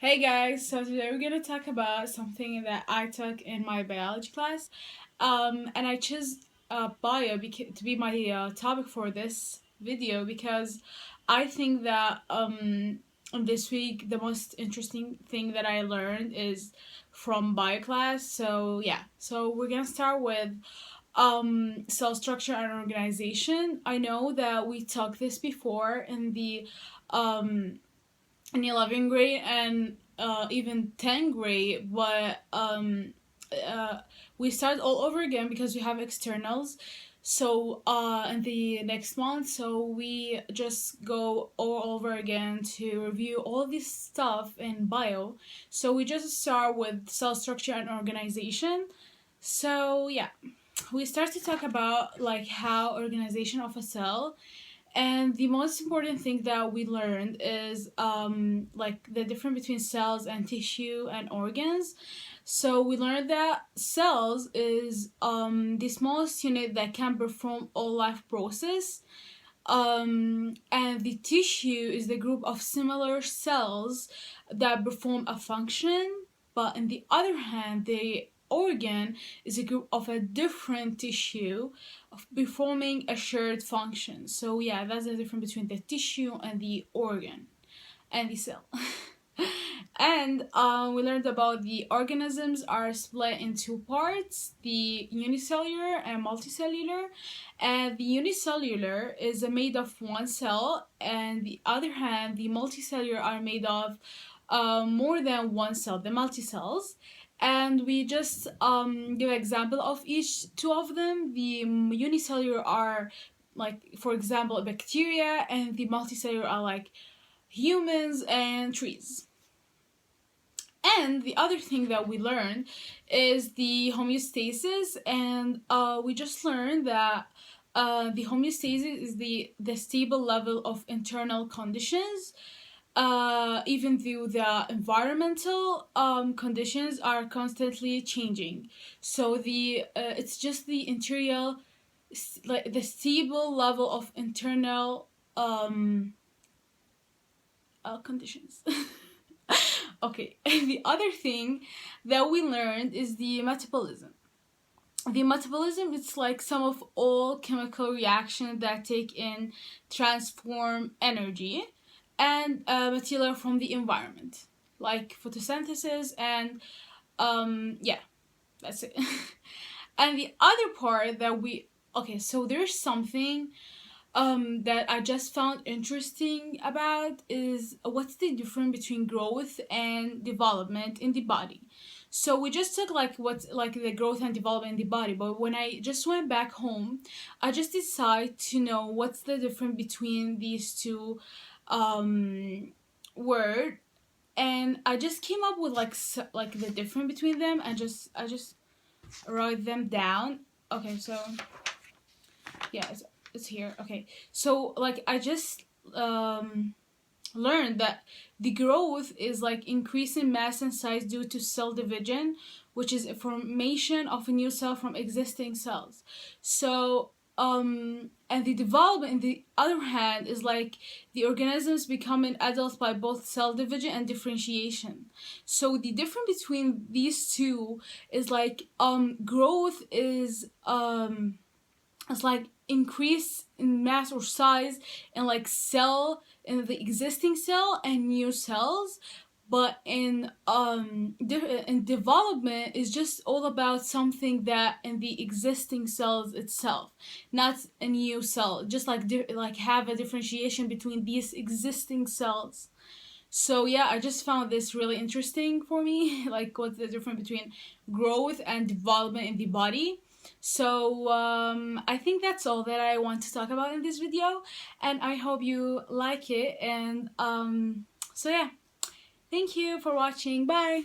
Hey guys, so today we're gonna talk about something that I took in my biology class, and I chose bio to be my topic for this video because I think that this week the most interesting thing that I learned is from bio class. So yeah, so we're gonna start with cell structure and organization. I know that we talked this before um in 11th grade and even 10th grade, but uh, we start all over again because we have externals. So in the next month, so we just go all over again to review all this stuff in bio. So we just start with cell structure and organization. So yeah, we start to talk about like how organization of a cell, and the most important thing that we learned is like the difference between cells and tissue and organs. So we learned that cells is the smallest unit that can perform all life process, and the tissue is the group of similar cells that perform a function. But on the other hand, the organ is a group of a different tissue of performing a shared function. So yeah, that's the difference between the tissue and the organ and the cell. And we learned about the organisms are split in two parts, the unicellular and multicellular. And the unicellular is made of one cell, and the other hand, the multicellular are made of more than one cell, the multicells. And we just give example of each two of them. The unicellular are like, for example, bacteria, and the multicellular are like humans and trees. And the other thing that we learned is the homeostasis, and we just learned that the homeostasis is the stable level of internal conditions, even though the environmental conditions are constantly changing. So the it's just the interior, like the stable level of internal conditions. Okay, the other thing that we learned is the metabolism. The metabolism is like some of all chemical reactions that take in transform energy and material from the environment, like photosynthesis and yeah, that's it. And the other part that we okay, so there's something that I just found interesting about is what's the difference between growth and development in the body. So we just took like what's like the growth and development in the body, but when I just went back home, I just decided to know what's the difference between these two word, and I just came up with like the difference between them, and I just wrote them down. Okay, so yeah, it's here. Okay, so like I just learned that the growth is like increasing mass and size due to cell division, which is a formation of a new cell from existing cells. So and the development in the other hand is like the organisms becoming adults by both cell division and differentiation. So the difference between these two is like growth is it's like increase in mass or size in like cell in the existing cell and new cells. But in development is just all about something that in the existing cells itself, not a new cell, just like like have a differentiation between these existing cells. So yeah, I just found this really interesting for me, like what's the difference between growth and development in the body. So I think that's all that I want to talk about in this video, and I hope you like it. And so yeah, thank you for watching. Bye.